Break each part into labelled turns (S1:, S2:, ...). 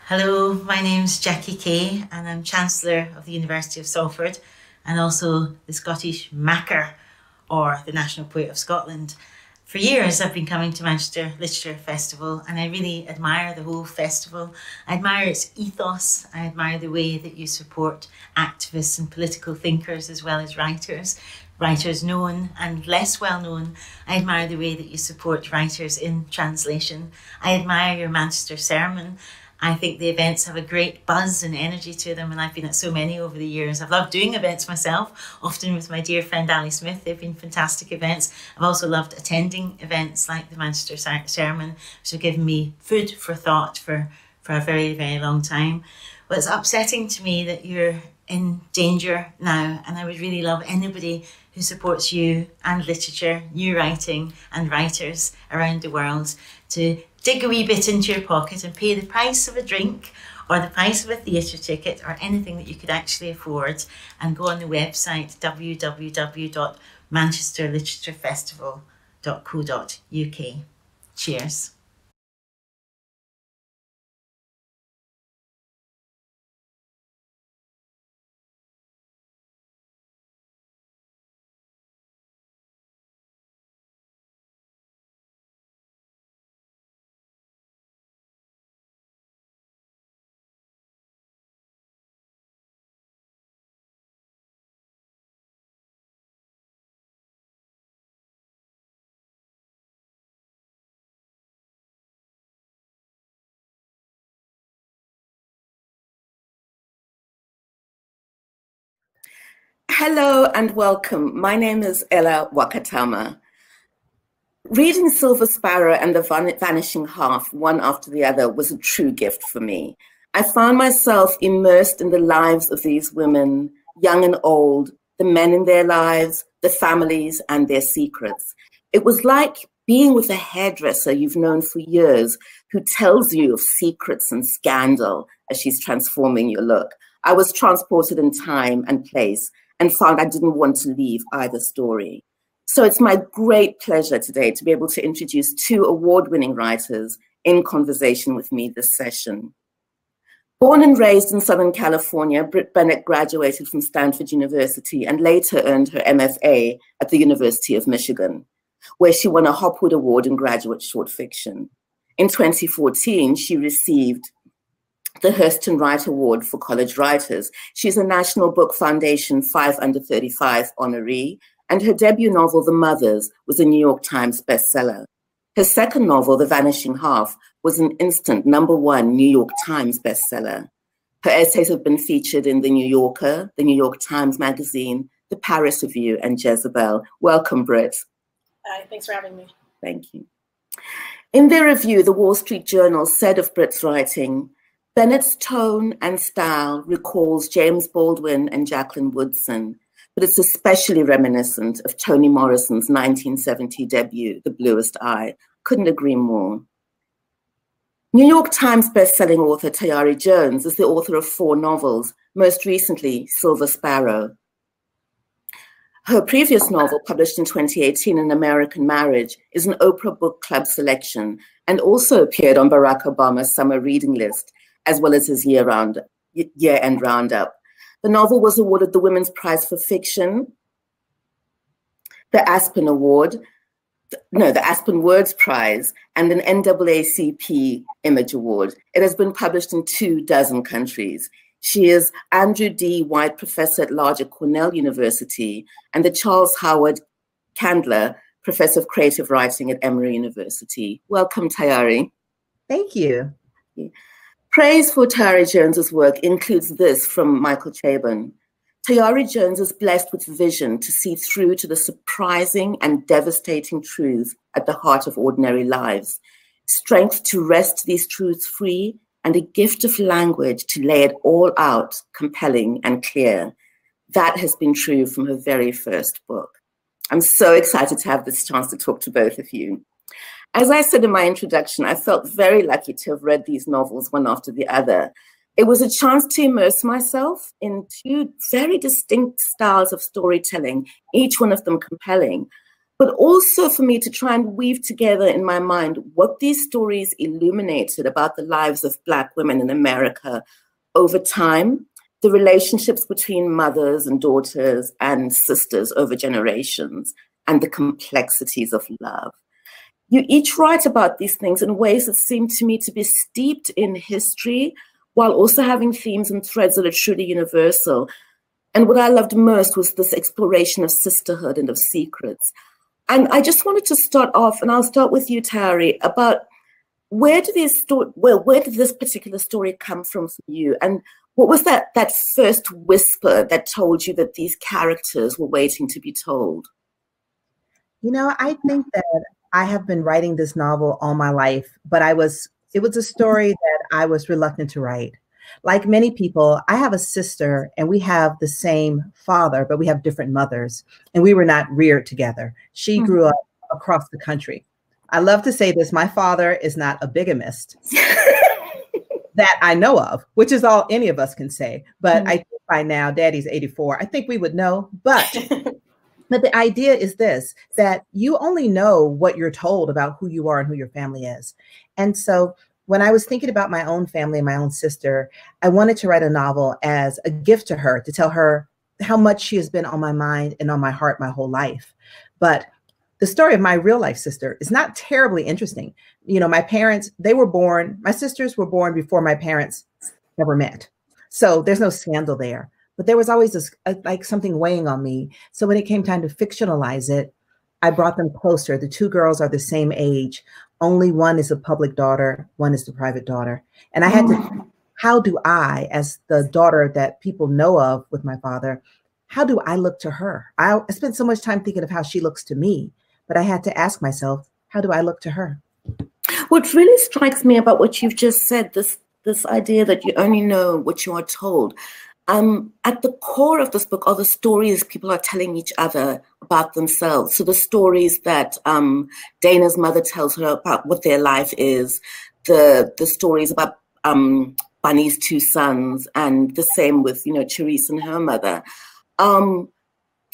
S1: Hello, my name's Jackie Kay and I'm Chancellor of the University of Salford and also the Scottish Macker, or the National Poet of Scotland. For years I've been coming to Manchester Literature Festival and I really admire the whole festival. I admire its ethos, I admire the way that you support activists and political thinkers as well as writers known and less well known. I admire the way that you support writers in translation. I admire your Manchester sermon. I think the events have a great buzz and energy to them, and I've been at so many over the years. I've loved doing events myself, often with my dear friend Ali Smith. They've been fantastic events. I've also loved attending events like the Manchester Sermon, which have given me food for thought for a very, very long time. But it's upsetting to me that you're in danger now, and I would really love anybody who supports you and literature, new writing and writers around the world to dig a wee bit into your pocket and pay the price of a drink or the price of a theatre ticket or anything that you could actually afford, and go on the website www.manchesterliteraturefestival.co.uk. Cheers.
S2: Hello and welcome. My name is Ellah Wakatama. Reading Silver Sparrow and the Vanishing Half, one after the other, was a true gift for me. I found myself immersed in the lives of these women, young and old, the men in their lives, the families and their secrets. It was like being with a hairdresser you've known for years who tells you of secrets and scandal as she's transforming your look. I was transported in time and place and found I didn't want to leave either story. So it's my great pleasure today to be able to introduce two award-winning writers in conversation with me this session. Born and raised in Southern California, Brit Bennett graduated from Stanford University and later earned her MFA at the University of Michigan, where she won a Hopwood Award in graduate short fiction. In 2014, she received the Hurston Wright Award for College Writers. She's a National Book Foundation 5 Under 35 honoree, and her debut novel, The Mothers, was a New York Times bestseller. Her second novel, The Vanishing Half, was an instant #1 New York Times bestseller. Her essays have been featured in The New Yorker, The New York Times Magazine, The Paris Review, and Jezebel. Welcome, Brit.
S3: Hi, thanks for having me.
S2: Thank you. In their review, the Wall Street Journal said of Brit's writing, Bennett's tone and style recalls James Baldwin and Jacqueline Woodson, but it's especially reminiscent of Toni Morrison's 1970 debut, The Bluest Eye. Couldn't agree more. New York Times bestselling author Tayari Jones is the author of 4 novels, most recently Silver Sparrow. Her previous novel, published in 2018, An American Marriage, is an Oprah Book Club selection and also appeared on Barack Obama's summer reading list, as well as his year-end roundup. The novel was awarded the Women's Prize for Fiction, the Aspen Words Prize, and an NAACP Image Award. It has been published in 24 countries. She is Andrew D. White Professor at Large at Cornell University and the Charles Howard Candler Professor of Creative Writing at Emory University. Welcome, Tayari.
S1: Thank you.
S2: Praise for Tayari Jones's work includes this from Michael Chabon. Tayari Jones is blessed with vision to see through to the surprising and devastating truths at the heart of ordinary lives, strength to wrest these truths free, and a gift of language to lay it all out, compelling and clear. That has been true from her very first book. I'm so excited to have this chance to talk to both of you. As I said in my introduction, I felt very lucky to have read these novels one after the other. It was a chance to immerse myself in 2 very distinct styles of storytelling, each one of them compelling. but also for me to try and weave together in my mind what these stories illuminated about the lives of Black women in America over time, the relationships between mothers and daughters and sisters over generations, and the complexities of love. You each write about these things in ways that seem to me to be steeped in history, while also having themes and threads that are truly universal. And what I loved most was this exploration of sisterhood and of secrets. And I just wanted to start off, and I'll start with you, Tayari, about where did this particular story come from for you? And what was that first whisper that told you that these characters were waiting to be told?
S4: You know, I think that I have been writing this novel all my life, but it was a story that I was reluctant to write. Like many people, I have a sister and we have the same father, but we have different mothers, and we were not reared together. She grew up across the country. I love to say this, my father is not a bigamist that I know of, which is all any of us can say. But I think by now, Daddy's 84, I think we would know, but the idea is this, that you only know what you're told about who you are and who your family is. And so when I was thinking about my own family and my own sister, I wanted to write a novel as a gift to her, to tell her how much she has been on my mind and on my heart my whole life. But the story of my real life sister is not terribly interesting. You know, my parents, my sisters were born before my parents ever met. So there's no scandal there. But there was always this, like something weighing on me. So when it came time to fictionalize it, I brought them closer. The two girls are the same age. Only one is a public daughter, one is the private daughter. And I had to, how do I, as the daughter that people know of with my father, how do I look to her? I spent so much time thinking of how she looks to me, but I had to ask myself, how do I look to her?
S2: What really strikes me about what you've just said, this idea that you only know what you are told. At the core of this book are the stories people are telling each other about themselves. So the stories that Dana's mother tells her about what their life is, the stories about Bunny's two sons, and the same with, you know, Charisse and her mother.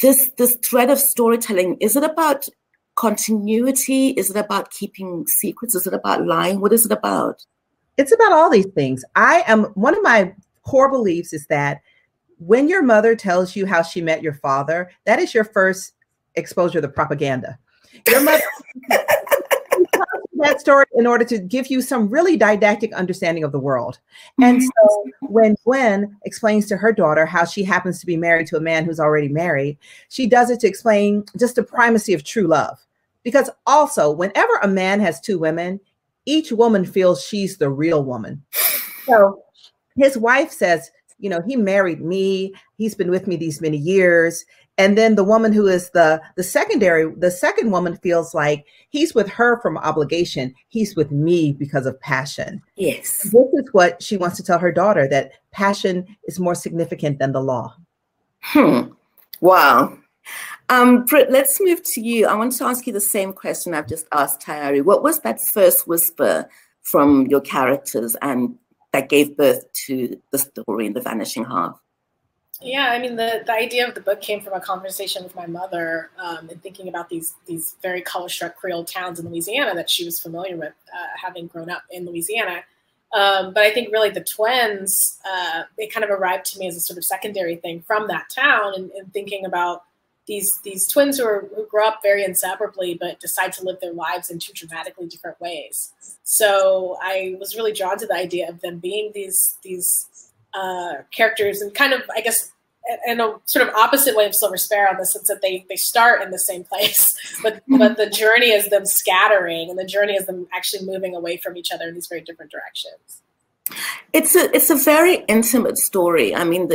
S2: This thread of storytelling, is it about continuity? Is it about keeping secrets? Is it about lying? What is it about?
S4: It's about all these things. One of my core beliefs is that when your mother tells you how she met your father, that is your first exposure to propaganda. Your mother tells you that story in order to give you some really didactic understanding of the world. And so when Gwen explains to her daughter how she happens to be married to a man who's already married, she does it to explain just the primacy of true love. Because also, whenever a man has two women, each woman feels she's the real woman. So his wife says, you know, he married me. He's been with me these many years. And then the woman who is the second woman feels like he's with her from obligation. He's with me because of passion.
S2: Yes.
S4: This is what she wants to tell her daughter, that passion is more significant than the law.
S2: Wow. Brit, let's move to you. I want to ask you the same question I've just asked Tayari. What was that first whisper from your characters and that gave birth to the story in The Vanishing Half?
S3: Yeah, I mean, the idea of the book came from a conversation with my mother and thinking about these very color-struck Creole towns in Louisiana that she was familiar with, having grown up in Louisiana. But I think really the twins, they kind of arrived to me as a sort of secondary thing from that town, and thinking about these twins who grow up very inseparably, but decide to live their lives in two dramatically different ways. So I was really drawn to the idea of them being these characters, and kind of, I guess, in a sort of opposite way of Silver Sparrow, in the sense that they start in the same place, but the journey is them scattering, and the journey is them actually moving away from each other in these very different directions.
S2: It's a very intimate story. I mean,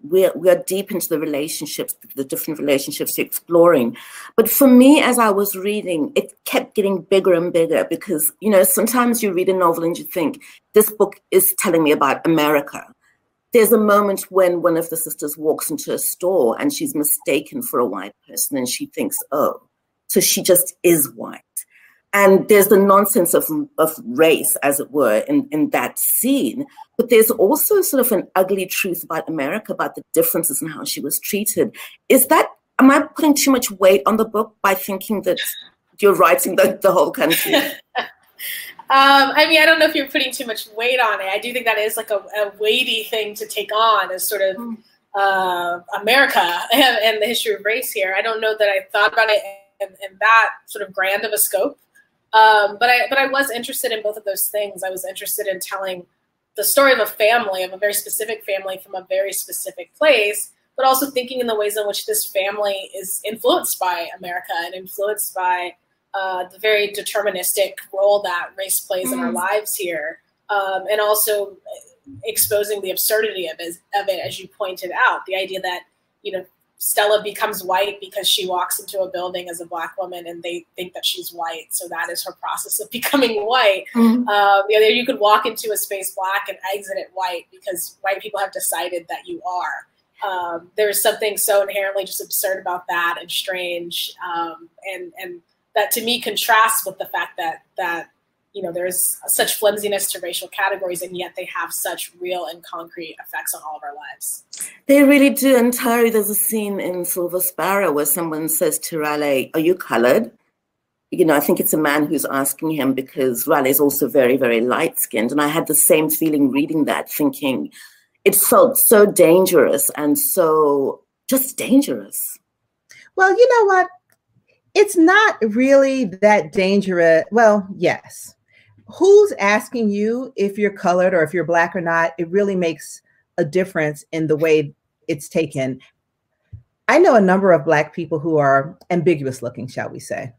S2: we are deep into the relationships, the different relationships you're exploring. But for me, as I was reading, it kept getting bigger and bigger, because, you know, sometimes you read a novel and you think, this book is telling me about America. There's a moment when one of the sisters walks into a store and she's mistaken for a white person, and she thinks, oh, so she just is white. And there's the nonsense of race, as it were, in that scene. But there's also sort of an ugly truth about America, about the differences in how she was treated. Is that am I putting too much weight on the book by thinking that you're writing the whole country?
S3: I mean, I don't know if you're putting too much weight on it. I do think that is like a weighty thing to take on as sort of America and the history of race here. I don't know that I thought about it in that sort of grand of a scope. But I was interested in both of those things. I was interested in telling the story of a family, of a very specific family from a very specific place, but also thinking in the ways in which this family is influenced by America and influenced by the very deterministic role that race plays in our lives here, and also exposing the absurdity of it, as you pointed out, the idea that, you know, Stella becomes white because she walks into a building as a Black woman and they think that she's white. So that is her process of becoming white. The other, you could walk into a space Black and exit it white because white people have decided that you are. There's something so inherently just absurd about that and strange. And that to me contrasts with the fact that you know, there's such flimsiness to racial categories, and yet they have such real and concrete effects on all of our lives.
S2: They really do. And Tayari, there's a scene in Silver Sparrow where someone says to Raleigh, "Are you colored?" You know, I think it's a man who's asking him because Raleigh's also very, very light-skinned. And I had the same feeling reading that, thinking it felt so dangerous and so just dangerous.
S4: Well, you know what? It's not really that dangerous. Well, yes. Who's asking you if you're colored or if you're Black or not? It really makes a difference in the way it's taken. I know a number of Black people who are ambiguous looking, shall we say.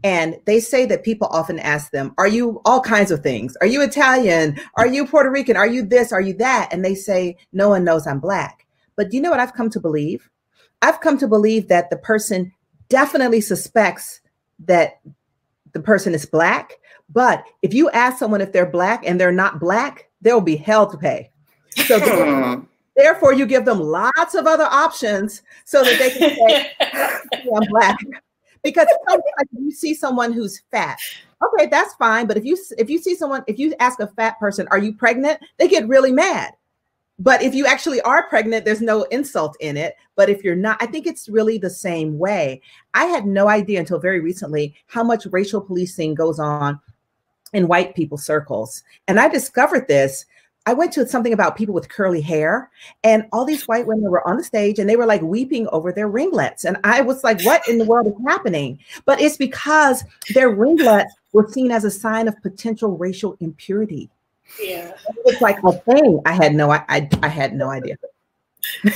S4: And they say that people often ask them, are you all kinds of things? Are you Italian? Are you Puerto Rican? Are you this? Are you that? And they say, no one knows I'm Black. But do you know what I've come to believe? I've come to believe that the person definitely suspects that the person is Black. But if you ask someone if they're Black and they're not Black, there will be hell to pay. So therefore, you give them lots of other options so that they can say, yeah, I'm Black. Because sometimes you see someone who's fat, okay, that's fine. But if you see someone, if you ask a fat person, are you pregnant? They get really mad. But if you actually are pregnant, there's no insult in it. But if you're not, I think it's really the same way. I had no idea until very recently how much racial policing goes on in white people circles. And I discovered this. I went to something about people with curly hair, and all these white women were on the stage and they were like weeping over their ringlets. And I was like, what in the world is happening? But it's because their ringlets were seen as a sign of potential racial impurity.
S3: Yeah.
S2: It's like a thing. I had no idea.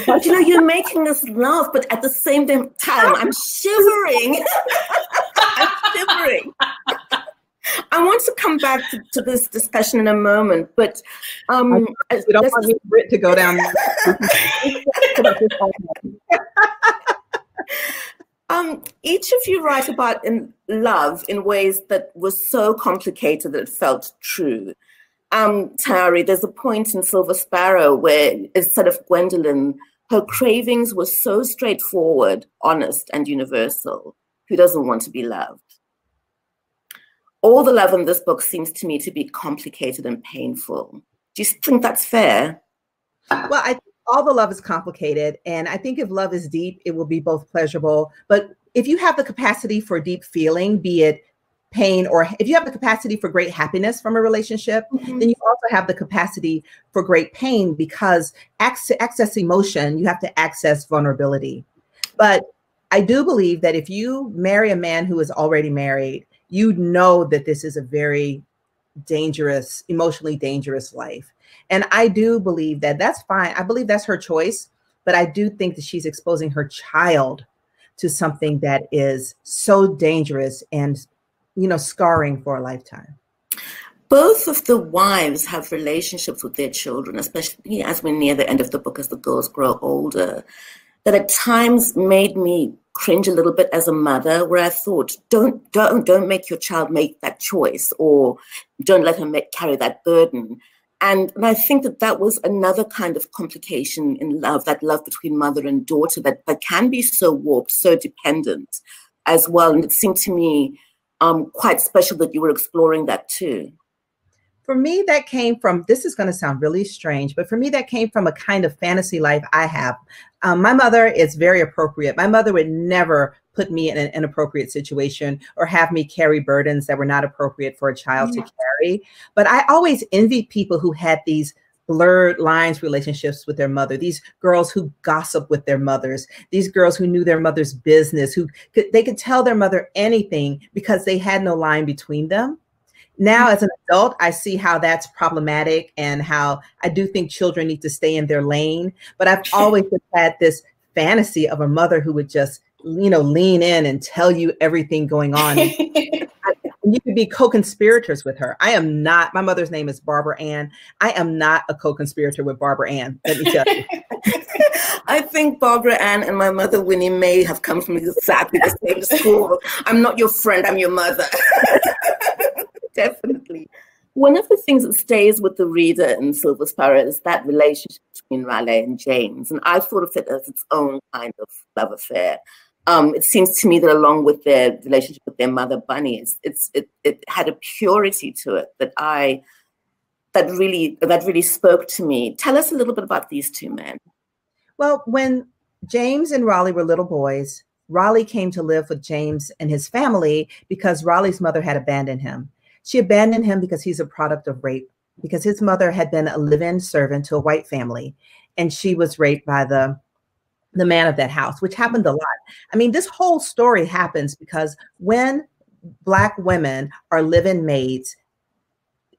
S2: But you know, you're making us laugh, but at the same time, I'm shivering. I'm shivering. I want to come back to this discussion in a moment, but we
S4: don't want Brit to go down.
S2: Each of you write about love in ways that were so complicated that it felt true. Tayari, there's a point in Silver Sparrow where, instead of Gwendolyn, her cravings were so straightforward, honest, and universal. Who doesn't want to be loved? All the love in this book seems to me to be complicated and painful. Do you think that's fair?
S4: Well, I think all the love is complicated. And I think if love is deep, it will be both pleasurable. But if you have the capacity for deep feeling, be it pain, or if you have the capacity for great happiness from a relationship, then you also have the capacity for great pain, because access emotion, you have to access vulnerability. But I do believe that if you marry a man who is already married, you know that this is a very dangerous, emotionally dangerous life. And I do believe that that's fine. I believe that's her choice, but I do think that she's exposing her child to something that is so dangerous and, you know, scarring for a lifetime.
S2: Both of the wives have relationships with their children, especially as we're near the end of the book, as the girls grow older, that at times made me cringe a little bit as a mother, where I thought, don't make your child make that choice, or don't let her carry that burden. And I think that was another kind of complication in love, that love between mother and daughter that can be so warped, so dependent as well. And it seemed to me quite special that you were exploring that too.
S4: For me, that came from, this is going to sound really strange, but for me, that came from a kind of fantasy life I have. My mother is very appropriate. My mother would never put me in an inappropriate situation or have me carry burdens that were not appropriate for a child to carry. But I always envied people who had these blurred lines relationships with their mother, these girls who gossip with their mothers, these girls who knew their mother's business, they could tell their mother anything because they had no line between them. Now, as an adult, I see how that's problematic and how I do think children need to stay in their lane. But I've always had this fantasy of a mother who would just, lean in and tell you everything going on. And you could be co-conspirators with her. I am not, my mother's name is Barbara Ann. I am not a co-conspirator with Barbara Ann, let me tell you.
S2: I think Barbara Ann and my mother Winnie may have come from exactly the same school. I'm not your friend, I'm your mother. Definitely. One of the things that stays with the reader in Silver Sparrow is that relationship between Raleigh and James. And I thought of it as its own kind of love affair. It seems to me that along with their relationship with their mother, Bunny, it had a purity to it that really spoke to me. Tell us a little bit about these two men.
S4: Well, when James and Raleigh were little boys, Raleigh came to live with James and his family because Raleigh's mother had abandoned him. She abandoned him because he's a product of rape, because his mother had been a live-in servant to a white family, and she was raped by the man of that house, which happened a lot. I mean, this whole story happens because when Black women are live-in maids,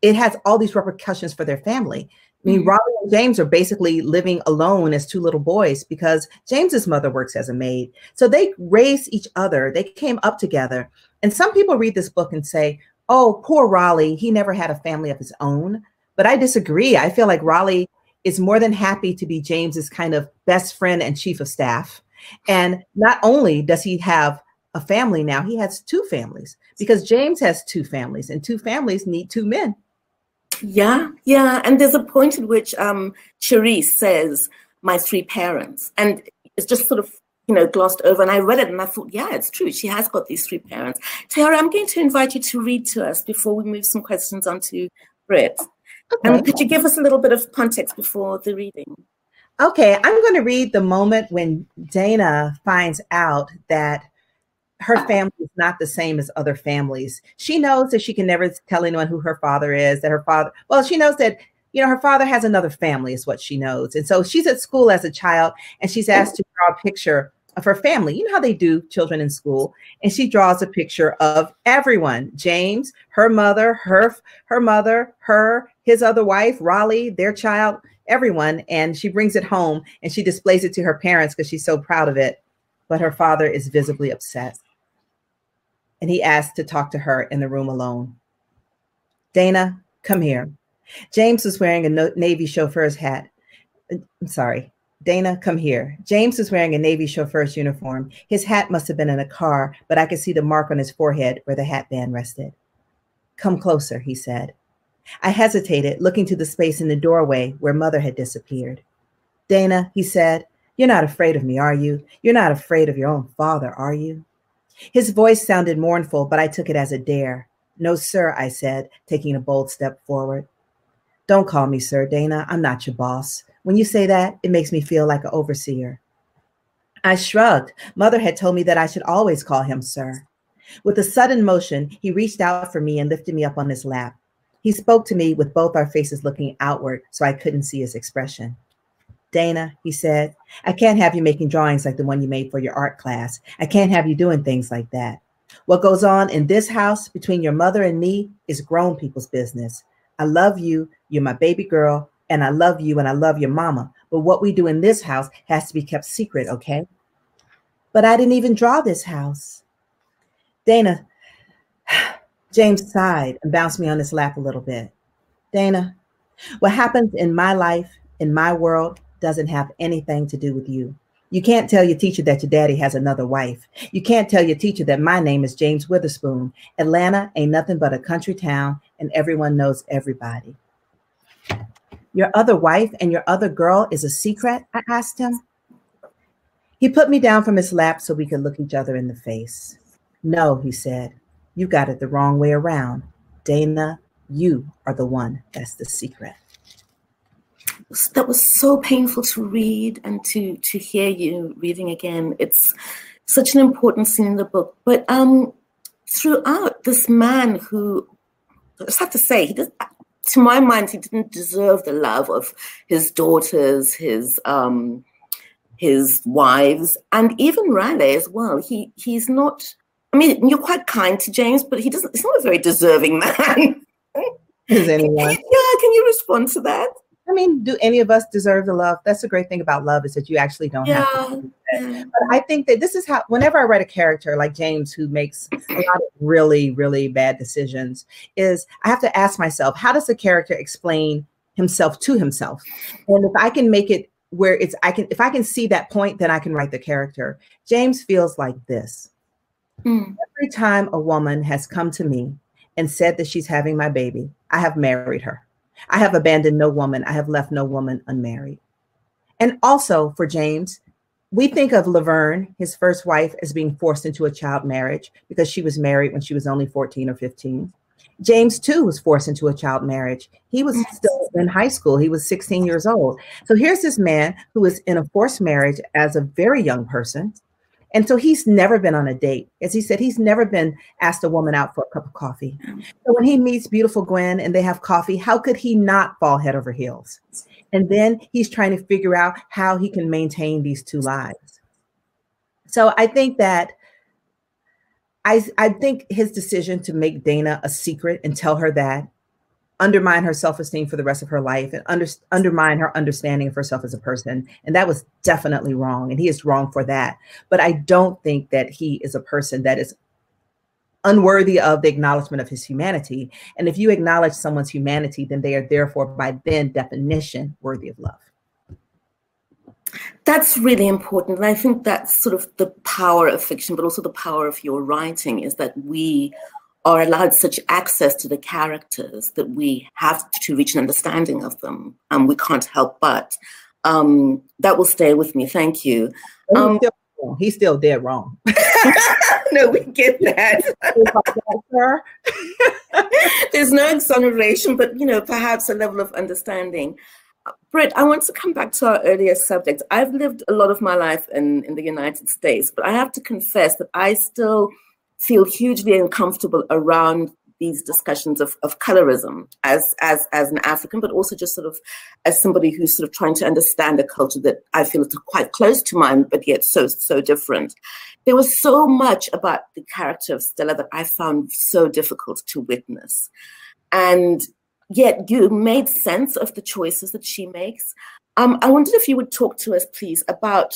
S4: it has all these repercussions for their family. I mean, Raleigh and James are basically living alone as two little boys because James's mother works as a maid. So they raised each other. They came up together. And some people read this book and say, oh, poor Raleigh, he never had a family of his own. But I disagree. I feel like Raleigh is more than happy to be James's kind of best friend and chief of staff. And not only does he have a family now, he has two families because James has two families and two families need two men.
S2: Yeah. And there's a point at which Charisse says, my three parents. And it's just sort of, glossed over. And I read it and I thought, yeah, it's true. She has got these three parents. Tayari, I'm going to invite you to read to us before we move some questions on to Brit. Okay. Could you give us a little bit of context before the reading?
S4: Okay, I'm going to read the moment when Dana finds out that her family is not the same as other families. She knows that she can never tell anyone who her father is, she knows that, her father has another family is what she knows. And so she's at school as a child and she's asked to draw a picture of her family. You know how they do children in school. And she draws a picture of everyone, James, her mother, his other wife, Raleigh, their child, everyone. And she brings it home and she displays it to her parents because she's so proud of it. But her father is visibly upset. And he asked to talk to her in the room alone. Dana, come here. James was wearing a Navy chauffeur's hat. I'm sorry. Dana, come here. James was wearing a Navy chauffeur's uniform. His hat must have been in a car, but I could see the mark on his forehead where the hat band rested. Come closer, he said. I hesitated, looking to the space in the doorway where Mother had disappeared. Dana, he said, you're not afraid of me, are you? You're not afraid of your own father, are you? His voice sounded mournful, but I took it as a dare. No, sir, I said, taking a bold step forward. Don't call me sir, Dana. I'm not your boss. When you say that, it makes me feel like an overseer. I shrugged. Mother had told me that I should always call him sir. With a sudden motion, he reached out for me and lifted me up on his lap. He spoke to me with both our faces looking outward so I couldn't see his expression. Dana, he said, I can't have you making drawings like the one you made for your art class. I can't have you doing things like that. What goes on in this house between your mother and me is grown people's business. I love you. You're my baby girl. And I love you and I love your mama. But what we do in this house has to be kept secret, okay? But I didn't even draw this house. Dana, James sighed and bounced me on his lap a little bit. Dana, what happens in my life, in my world, doesn't have anything to do with you. You can't tell your teacher that your daddy has another wife. You can't tell your teacher that my name is James Witherspoon. Atlanta ain't nothing but a country town and everyone knows everybody. Your other wife and your other girl is a secret? I asked him. He put me down from his lap so we could look each other in the face. No, he said, you got it the wrong way around. Dana, You are the one that's the secret.
S2: That was so painful to read and to hear you reading again. It's such an important scene in the book. But throughout, this man who, I just have to say, he does, to my mind, he didn't deserve the love of his daughters, his wives, and even Riley as well. He's not. I mean, you're quite kind to James, but he's not a very deserving man.
S4: Is anyone?
S2: Yeah, can you respond to that?
S4: I mean, do any of us deserve the love? That's the great thing about love, is that you actually don't have to do that. But I think that this is how, whenever I write a character like James, who makes a lot of really, really bad decisions, is I have to ask myself, how does the character explain himself to himself? And if I can make it where it's, if I can see that point, then I can write the character. James feels like this. Every time a woman has come to me and said that she's having my baby, I have married her. I have abandoned no woman. I have left no woman unmarried. And also for James, we think of Laverne, his first wife, as being forced into a child marriage because she was married when she was only 14 or 15. James, too, was forced into a child marriage. He was still in high school. He was 16 years old. So here's this man who was in a forced marriage as a very young person. And so he's never been on a date. As he said, he's never been asked a woman out for a cup of coffee. So when he meets beautiful Gwen and they have coffee, how could he not fall head over heels? And then he's trying to figure out how he can maintain these two lives. So I think that I think his decision to make Dana a secret and tell her that undermine her self-esteem for the rest of her life and undermine her understanding of herself as a person. And that was definitely wrong. And he is wrong for that. But I don't think that he is a person that is unworthy of the acknowledgement of his humanity. And if you acknowledge someone's humanity, then they are therefore by then definition worthy of love.
S2: That's really important. And I think that's sort of the power of fiction, but also the power of your writing, is that we are allowed such access to the characters that we have to reach an understanding of them. We can't help but. That will stay with me. Thank you.
S4: He's still dead wrong.
S2: No, we get that. There's no exoneration, but perhaps a level of understanding. Brit, I want to come back to our earlier subject. I've lived a lot of my life in the United States, but I have to confess that I still feel hugely uncomfortable around these discussions of colorism as an African, but also just sort of as somebody who's sort of trying to understand a culture that I feel is quite close to mine, but yet so different. There was so much about the character of Stella that I found so difficult to witness. And yet you made sense of the choices that she makes. I wondered if you would talk to us, please, about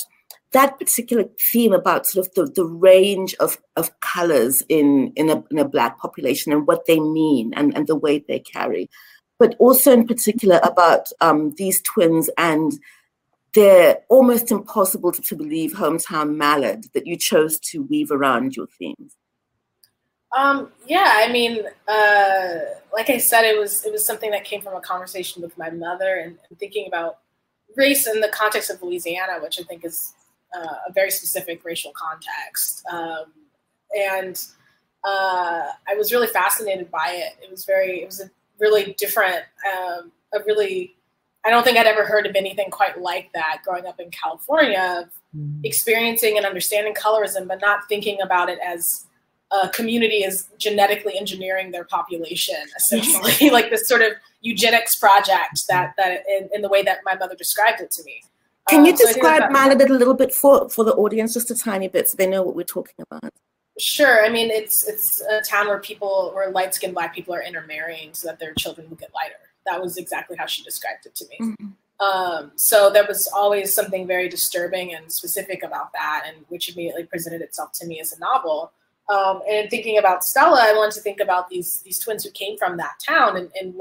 S2: that particular theme about sort of the range of colors in a Black population and what they mean and the weight they carry, but also in particular about these twins and their almost impossible to believe hometown mallet that you chose to weave around your themes.
S3: Yeah, I mean, like I said, it was something that came from a conversation with my mother and thinking about race in the context of Louisiana, which I think is a very specific racial context. And I was really fascinated by it. It was a really different, I don't think I'd ever heard of anything quite like that growing up in California, experiencing and understanding colorism, but not thinking about it as a community is genetically engineering their population, essentially, like this sort of eugenics project that in the way that my mother described it to me.
S2: Can you describe mallet a little bit for the audience, just a tiny bit, so they know what we're talking about? Sure.
S3: I mean, it's a town where light-skinned Black people are intermarrying so that their children will get lighter. That was exactly how she described it to me. Mm-hmm. So there was always something very disturbing and specific about that, and which immediately presented itself to me as a novel. And thinking about Stella, I wanted to think about these twins who came from that town, and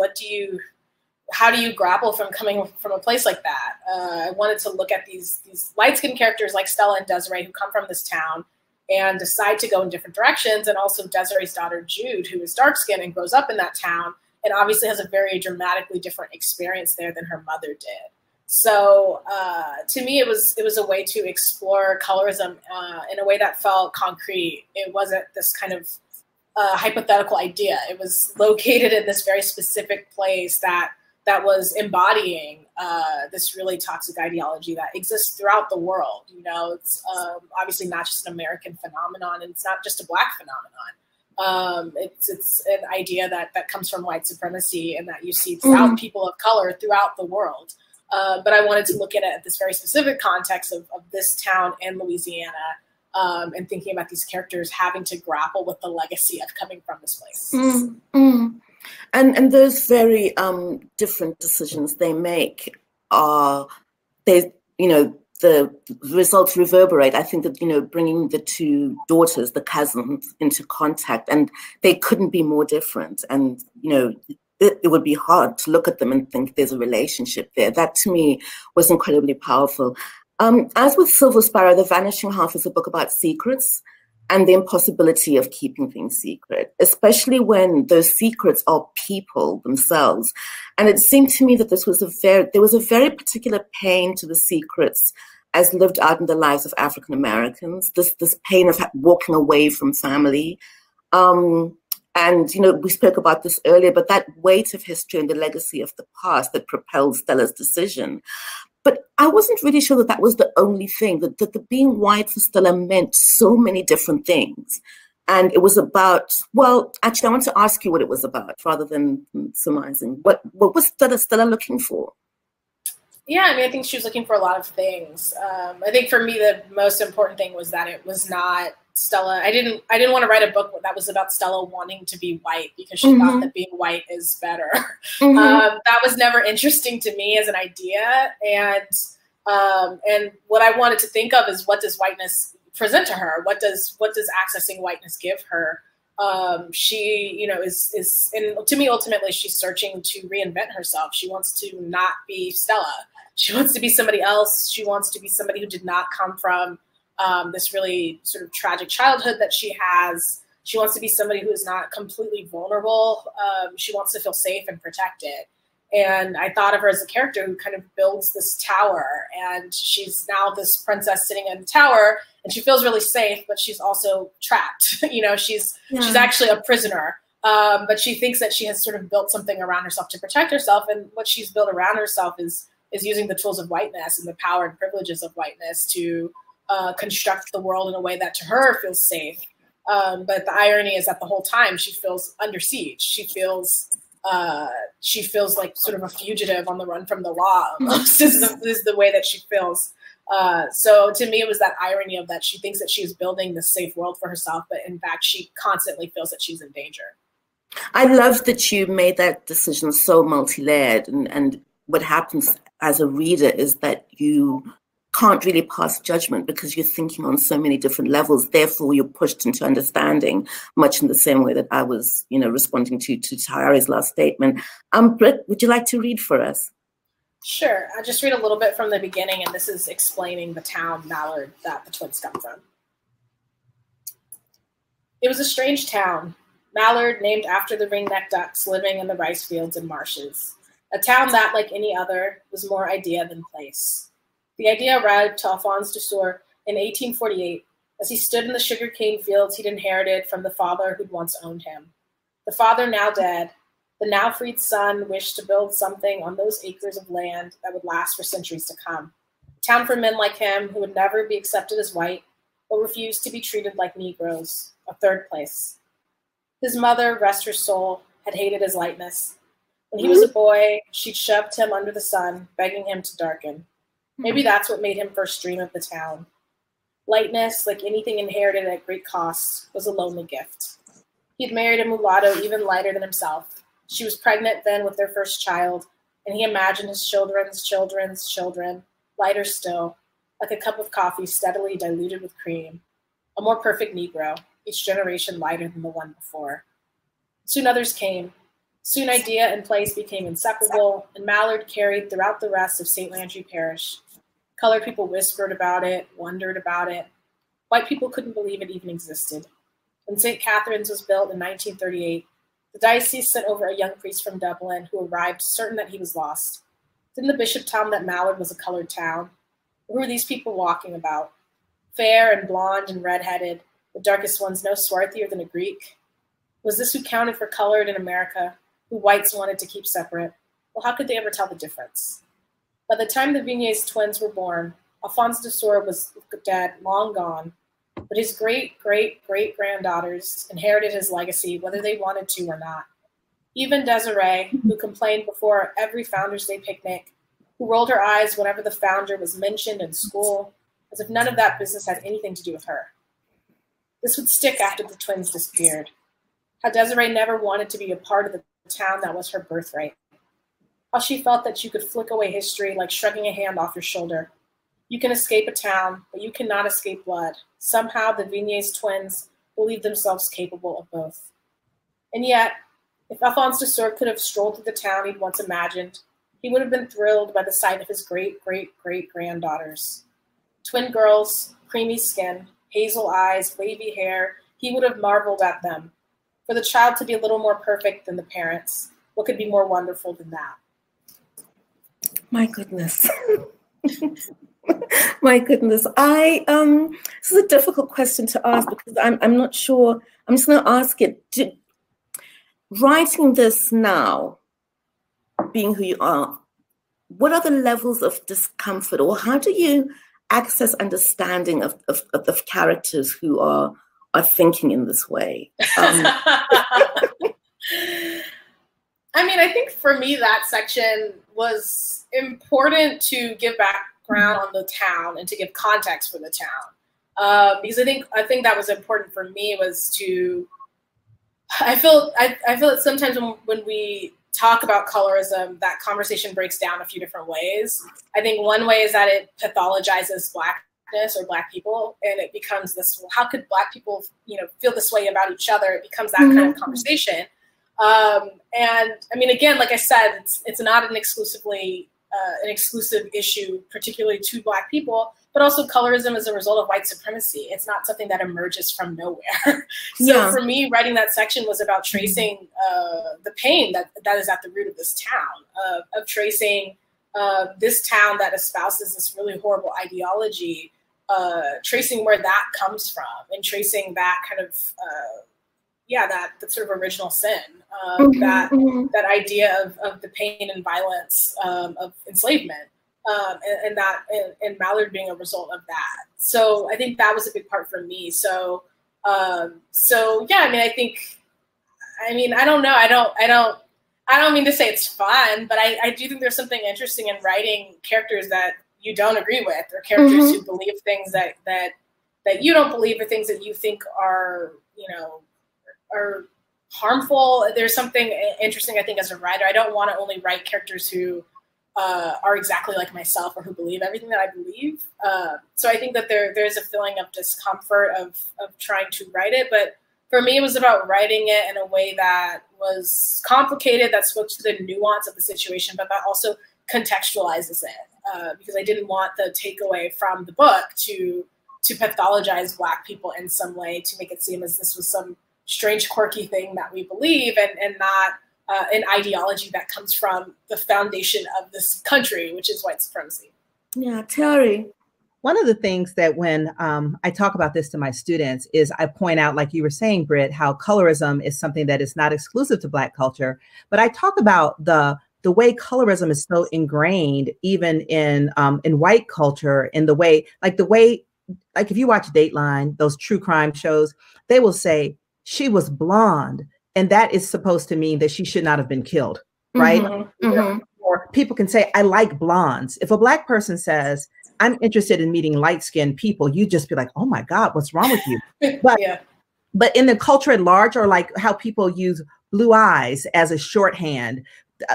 S3: how do you grapple from coming from a place like that? I wanted to look at these light-skinned characters like Stella and Desiree who come from this town and decide to go in different directions, and also Desiree's daughter Jude, who is dark-skinned and grows up in that town and obviously has a very dramatically different experience there than her mother did. So to me, it was a way to explore colorism in a way that felt concrete. It wasn't this kind of hypothetical idea. It was located in this very specific place that was embodying this really toxic ideology that exists throughout the world. You know, it's obviously not just an American phenomenon, and it's not just a Black phenomenon. It's an idea that comes from white supremacy and that you see throughout people of color throughout the world. But I wanted to look at it at this very specific context of this town in Louisiana, and thinking about these characters having to grapple with the legacy of coming from this place.
S2: And those very different decisions they make are, the results reverberate. I think that, bringing the two daughters, the cousins, into contact, and they couldn't be more different. And, it would be hard to look at them and think there's a relationship there. That, to me, was incredibly powerful. As with Silver Sparrow, The Vanishing Half is a book about secrets and the impossibility of keeping things secret, especially when those secrets are people themselves. And it seemed to me that there was a very particular pain to the secrets as lived out in the lives of African Americans, this pain of walking away from family. And, we spoke about this earlier, but that weight of history and the legacy of the past that propelled Stella's decision. But I wasn't really sure that was the only thing, that the being white for Stella meant so many different things. And it was about, well, actually, I want to ask you what it was about rather than surmising. What was Stella looking for?
S3: Yeah, I think she was looking for a lot of things. I think for me, the most important thing was that it was not Stella. I didn't want to write a book that was about Stella wanting to be white because she thought that being white is better. That was never interesting to me as an idea. And what I wanted to think of is, what does whiteness present to her? What does accessing whiteness give her? She, is and to me, ultimately, she's searching to reinvent herself. She wants to not be Stella. She wants to be somebody else. She wants to be somebody who did not come from this really sort of tragic childhood that she has. She wants to be somebody who is not completely vulnerable. She wants to feel safe and protected. And I thought of her as a character who kind of builds this tower, and she's now this princess sitting in the tower, and she feels really safe, but she's also trapped. She's actually a prisoner, but she thinks that she has sort of built something around herself to protect herself. And what she's built around herself is using the tools of whiteness and the power and privileges of whiteness to construct the world in a way that to her feels safe. But the irony is that the whole time she feels under siege. She feels like sort of a fugitive on the run from the law, almost is the way that she feels. So to me, it was that irony of that she thinks that she's building this safe world for herself, but in fact, she constantly feels that she's in danger.
S2: I love that you made that decision so multi-layered, and what happens as a reader is that you can't really pass judgment because you're thinking on so many different levels. Therefore, you're pushed into understanding, much in the same way that I was, responding to Tayari's last statement. Brit, would you like to read for us?
S3: Sure. I'll just read a little bit from the beginning, and this is explaining the town Mallard that the twins come from. It was a strange town. Mallard, named after the ringneck ducks living in the rice fields and marshes. A town that, like any other, was more idea than place. The idea arrived to Alphonse Dussour in 1848 as he stood in the sugarcane fields he'd inherited from the father who'd once owned him. The father now dead, the now freed son wished to build something on those acres of land that would last for centuries to come. A town for men like him who would never be accepted as white or refused to be treated like Negroes, a third place. His mother, rest her soul, had hated his lightness. When he was a boy, she'd shoved him under the sun, begging him to darken. Maybe that's what made him first dream of the town. Lightness, like anything inherited at great cost, was a lonely gift. He'd married a mulatto even lighter than himself. She was pregnant then with their first child, and he imagined his children's children's children, lighter still, like a cup of coffee steadily diluted with cream. A more perfect Negro, each generation lighter than the one before. Soon others came. Soon idea and place became inseparable, and Mallard carried throughout the rest of St. Landry Parish. Colored people whispered about it, wondered about it. White people couldn't believe it even existed. When St. Catherine's was built in 1938, the diocese sent over a young priest from Dublin who arrived certain that he was lost. Didn't the bishop tell him that Mallard was a colored town? Who were these people walking about? Fair and blonde and red-headed, the darkest ones no swarthier than a Greek. Was this who counted for colored in America, who whites wanted to keep separate? Well, how could they ever tell the difference? By the time the Vignes twins were born, Alphonse de Sora was dead, long gone, but his great-great-great-granddaughters inherited his legacy, whether they wanted to or not. Even Desiree, who complained before every Founders Day picnic, who rolled her eyes whenever the founder was mentioned in school, as if none of that business had anything to do with her. This would stick after the twins disappeared. How Desiree never wanted to be a part of the town that was her birthright. How she felt that you could flick away history like shrugging a hand off your shoulder. You can escape a town, but you cannot escape blood. Somehow the Vignes twins believed themselves capable of both. And yet, if Alphonse de Sora could have strolled through the town he'd once imagined, he would have been thrilled by the sight of his great-great-great-granddaughters. Twin girls, creamy skin, hazel eyes, wavy hair, he would have marveled at them. For the child to be a little more perfect than the parents, what could be more wonderful than that?
S2: My goodness. My goodness. This is a difficult question to ask because I'm not sure. I'm just going to ask it. Writing this now, being who you are, what are the levels of discomfort, or how do you access understanding of characters who are thinking in this way?
S3: I mean, I think for me that section was important to give background on the town and to give context for the town, because I think that was important for me was to. I feel that sometimes when we talk about colorism, that conversation breaks down a few different ways. I think one way is that it pathologizes Blackness or Black people, and it becomes this, well, how could Black people, feel this way about each other? It becomes that kind of conversation. And I mean, again, like I said, it's not an exclusive issue, particularly to Black people, but also colorism is a result of white supremacy. It's not something that emerges from nowhere. So for me, writing that section was about tracing the pain that is at the root of this town, of tracing this town that espouses this really horrible ideology, tracing where that comes from, and tracing that kind of, that sort of original sin, that idea of the pain and violence of enslavement. And Mallard being a result of that. So I think that was a big part for me. So yeah, I mean, I don't know. I don't mean to say it's fun, but I do think there's something interesting in writing characters that you don't agree with, or characters who believe things that you don't believe, or things that you think are harmful. There's something interesting, I think, as a writer. I don't want to only write characters who are exactly like myself or who believe everything that I believe. So I think that there's a feeling of discomfort of trying to write it. But for me, it was about writing it in a way that was complicated, that spoke to the nuance of the situation, but that also contextualizes it. Because I didn't want the takeaway from the book to pathologize Black people in some way, to make it seem as this was some strange, quirky thing that we believe, and not an ideology that comes from the foundation of this country, which is white supremacy.
S2: Yeah, Tayari.
S4: One of the things that when I talk about this to my students is I point out, like you were saying, Brit, how colorism is something that is not exclusive to Black culture. But I talk about the way colorism is so ingrained even in white culture, in the way, like if you watch Dateline, those true crime shows, they will say she was blonde. And that is supposed to mean that she should not have been killed, right? Or people can say, I like blondes. If a Black person says, I'm interested in meeting light-skinned people, you just be like, oh my God, what's wrong with you? But in the culture at large, or like how people use blue eyes as a shorthand,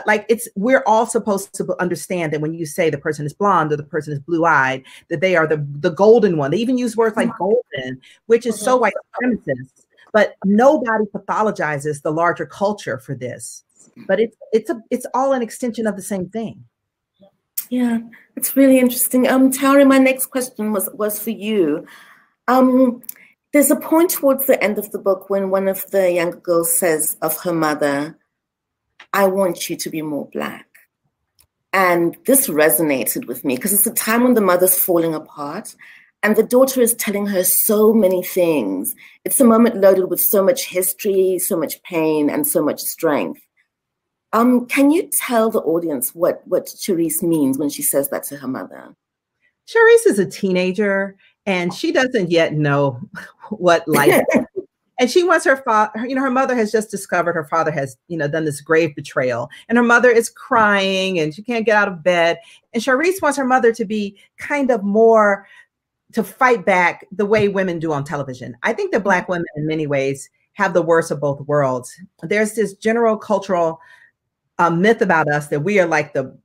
S4: like we're all supposed to understand that when you say the person is blonde or the person is blue-eyed, that they are the golden one. They even use words like golden, which is so white supremacist. But nobody pathologizes the larger culture for this. But it's all an extension of the same thing.
S2: Yeah, it's really interesting. Tayari, my next question was for you. There's a point towards the end of the book when one of the younger girls says of her mother, I want you to be more Black. And this resonated with me because it's a time when the mother's falling apart. And the daughter is telling her so many things. It's a moment loaded with so much history, so much pain, and so much strength. Can you tell the audience what Charisse means when she says that to her mother?
S4: Charisse is a teenager, and she doesn't yet know what life is. And she wants her father, her mother has just discovered her father has, done this grave betrayal, and her mother is crying and she can't get out of bed. And Charisse wants her mother to be kind of more, to fight back the way women do on television. I think that Black women in many ways have the worst of both worlds. There's this general cultural myth about us that we are like the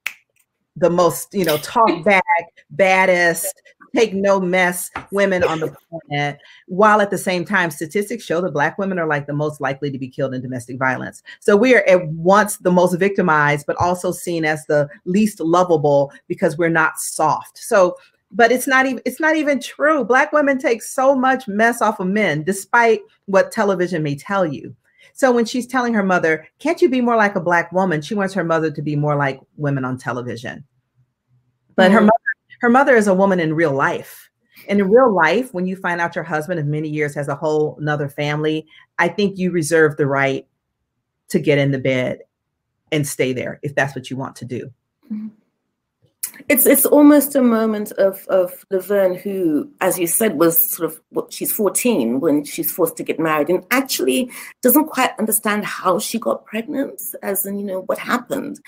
S4: most, talk back, baddest, take no mess women on the planet, while at the same time, statistics show that Black women are like the most likely to be killed in domestic violence. So we are at once the most victimized, but also seen as the least lovable because we're not soft. So, but it's not even true. Black women take so much mess off of men, despite what television may tell you. So when she's telling her mother, can't you be more like a Black woman? She wants her mother to be more like women on television. But her mother is a woman in real life. And in real life, when you find out your husband of many years has a whole nother family, I think you reserve the right to get in the bed and stay there if that's what you want to do.
S2: It's almost a moment of Laverne, who, as you said, was sort of, she's 14 when she's forced to get married, and actually doesn't quite understand how she got pregnant, as in, what happened.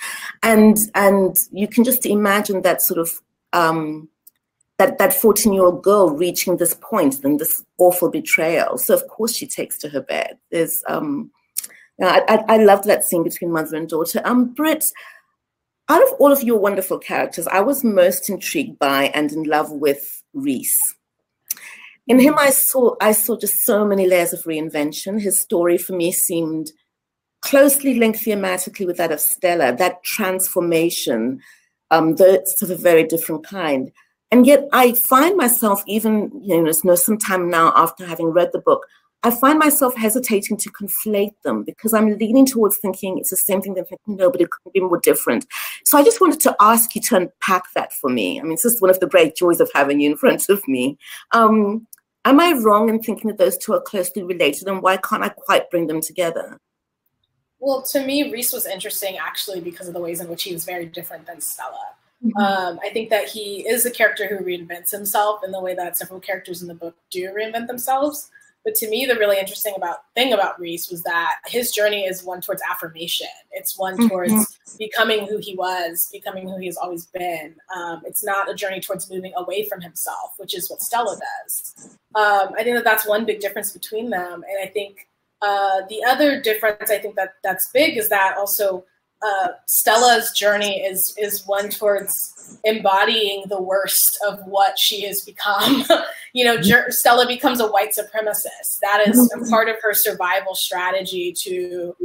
S2: And you can just imagine that sort of, that 14-year-old girl reaching this point and this awful betrayal. So of course she takes to her bed. There's, I loved that scene between mother and daughter. Brit, out of all of your wonderful characters, I was most intrigued by and in love with Reese. In him, I saw just so many layers of reinvention. His story for me seemed closely linked thematically with that of Stella, that transformation, though it's of a very different kind. And yet I find myself, even, some time now after having read the book, I find myself hesitating to conflate them because I'm leaning towards thinking it's the same thing, that no, but it could be more different. So I just wanted to ask you to unpack that for me. I mean, it's just one of the great joys of having you in front of me. Am I wrong in thinking that those two are closely related, and why can't I quite bring them together?
S3: Well, to me, Reese was interesting actually because of the ways in which he was very different than Stella. I think that he is a character who reinvents himself in the way that several characters in the book do reinvent themselves. But to me, the really interesting thing about Reese was that his journey is one towards affirmation. It's one towards becoming who he was, becoming who he has always been. It's not a journey towards moving away from himself, which is what Stella does. I think that that's one big difference between them. And I think the other difference I think that's big is that also Stella's journey is one towards embodying the worst of what she has become. Stella becomes a white supremacist. That is a part of her survival strategy to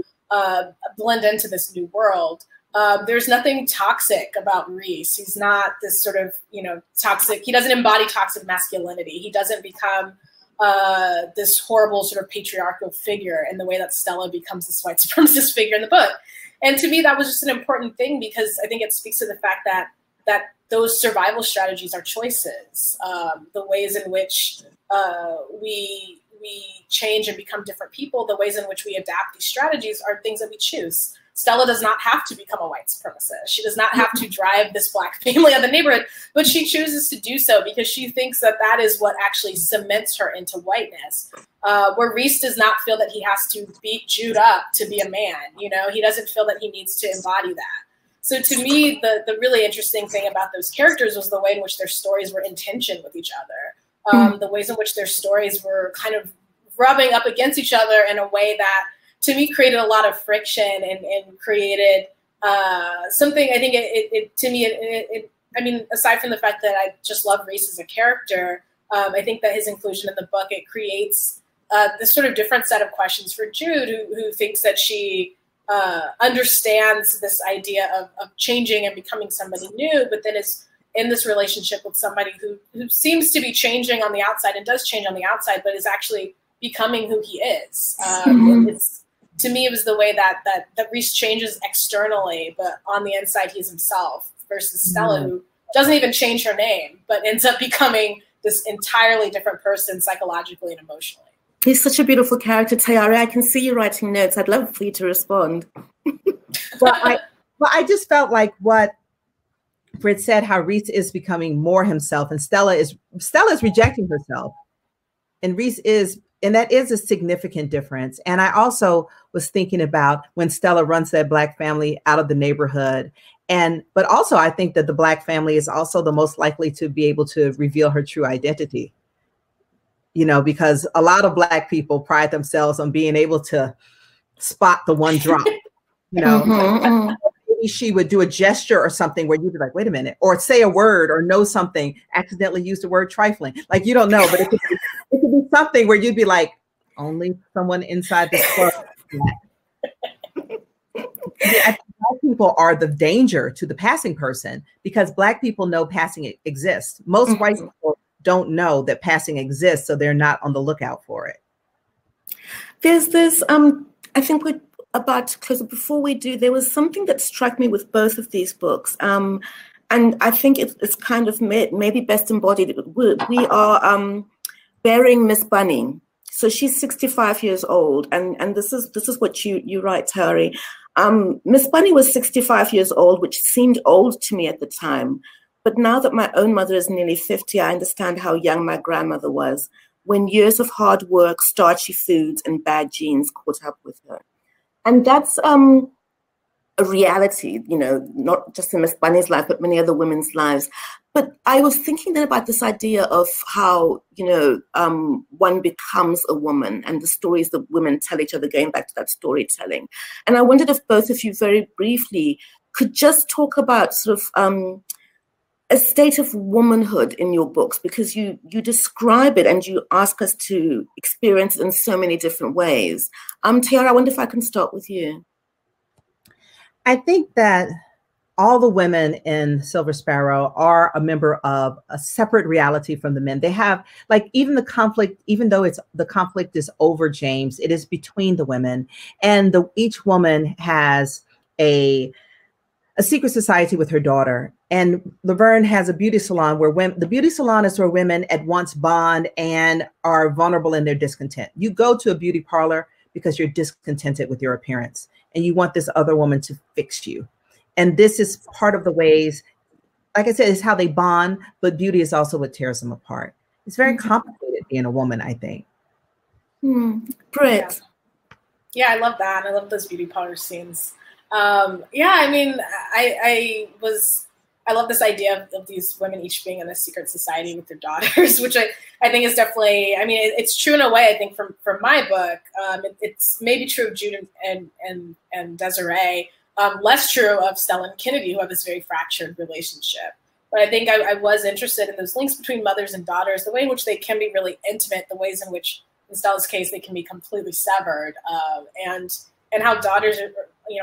S3: blend into this new world. There's nothing toxic about Reese. He's not this sort of, toxic. He doesn't embody toxic masculinity. He doesn't become this horrible sort of patriarchal figure in the way that Stella becomes this white supremacist figure in the book. And to me, that was just an important thing because I think it speaks to the fact that those survival strategies are choices. The ways in which we change and become different people, the ways in which we adapt these strategies are things that we choose. Stella does not have to become a white supremacist. She does not have to drive this Black family out of the neighborhood, but she chooses to do so because she thinks that that is what actually cements her into whiteness. Where Reese does not feel that he has to beat Jude up to be a man. He doesn't feel that he needs to embody that. So to me, the really interesting thing about those characters was the way in which their stories were in tension with each other. The ways in which their stories were kind of rubbing up against each other in a way that, to me, created a lot of friction and created something. I think I mean, aside from the fact that I just love Reese as a character, I think that his inclusion in the book, it creates this sort of different set of questions for Jude, who thinks that she understands this idea of changing and becoming somebody new, but then is in this relationship with somebody who seems to be changing on the outside and does change on the outside, but is actually becoming who he is. To me, it was the way that Reese changes externally, but on the inside, he's himself, versus Stella, who doesn't even change her name, but ends up becoming this entirely different person psychologically and emotionally.
S2: He's such a beautiful character, Tayari. I can see you writing notes. I'd love for you to respond.
S4: Well, I just felt like what Brit said, how Reese is becoming more himself, and Stella is rejecting herself, and Reese is, and that is a significant difference. And I also was thinking about when Stella runs that Black family out of the neighborhood, but also I think that the Black family is also the most likely to be able to reveal her true identity. You know, because a lot of Black people pride themselves on being able to spot the one drop. You know, maybe she would do a gesture or something where you'd be like, wait a minute, or say a word or know something, accidentally use the word trifling. Like, you don't know, but it could be something where you'd be like, only someone inside this club. I think Black people are the danger to the passing person, because Black people know passing exists. Most white people don't know that passing exists, so they're not on the lookout for it.
S2: There's this, I think we're about to close. Before we do, there was something that struck me with both of these books. And I think it's kind of maybe best embodied. We are burying Miss Bunny. So she's 65 years old. And this is what you write, Tayari. Miss Bunny was 65 years old, which seemed old to me at the time. But now that my own mother is nearly 50, I understand how young my grandmother was when years of hard work, starchy foods, and bad genes caught up with her. And that's a reality, you know, not just in Miss Bunny's life, but many other women's lives. But I was thinking then about this idea of how, you know, one becomes a woman and the stories that women tell each other, going back to that storytelling. And I wondered if both of you very briefly could just talk about sort of a state of womanhood in your books, because you describe it and you ask us to experience it in so many different ways. Tayari, I wonder if I can start with you.
S4: I think that all the women in Silver Sparrow are a member of a separate reality from the men. They have, like, even the conflict, even though the conflict is over James, it is between the women, and each woman has a secret society with her daughter. And Laverne has a beauty salon where the beauty salon is where women at once bond and are vulnerable in their discontent. You go to a beauty parlor because you're discontented with your appearance and you want this other woman to fix you. And this is part of the ways, like I said, is how they bond, but beauty is also what tears them apart. It's very complicated being a woman, I think.
S2: Brit.
S3: Yeah, I love that. I love those beauty parlor scenes. Yeah, I mean, I love this idea of these women each being in a secret society with their daughters, which I think is definitely, I mean, it's true in a way, I think, from my book. It's maybe true of Jude and Desiree, less true of Stella and Kennedy, who have this very fractured relationship. But I think I was interested in those links between mothers and daughters, the way in which they can be really intimate, the ways in which, in Stella's case, they can be completely severed, and how daughters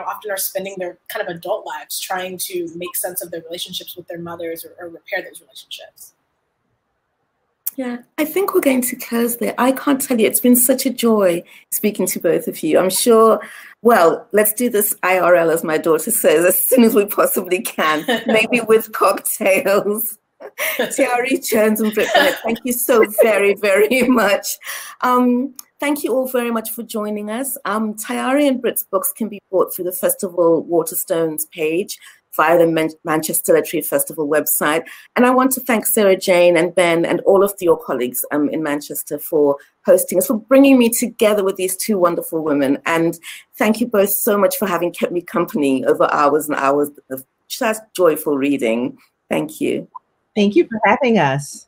S3: often are spending their kind of adult lives trying to make sense of their relationships with their mothers or repair those relationships.
S2: Yeah, I think we're going to close there. I can't tell you, it's been such a joy speaking to both of you. I'm sure, well, let's do this IRL, as my daughter says, as soon as we possibly can, maybe with cocktails. Tayari Jones and Brit Bennett, thank you so very, very much. Thank you all very much for joining us. Tayari and Brit's books can be bought through the Festival Waterstones page via the Manchester Literary Festival website. And I want to thank Sarah Jane and Ben and all of your colleagues in Manchester for hosting us, for bringing me together with these two wonderful women. And thank you both so much for having kept me company over hours and hours of just joyful reading. Thank you.
S4: Thank you for having us.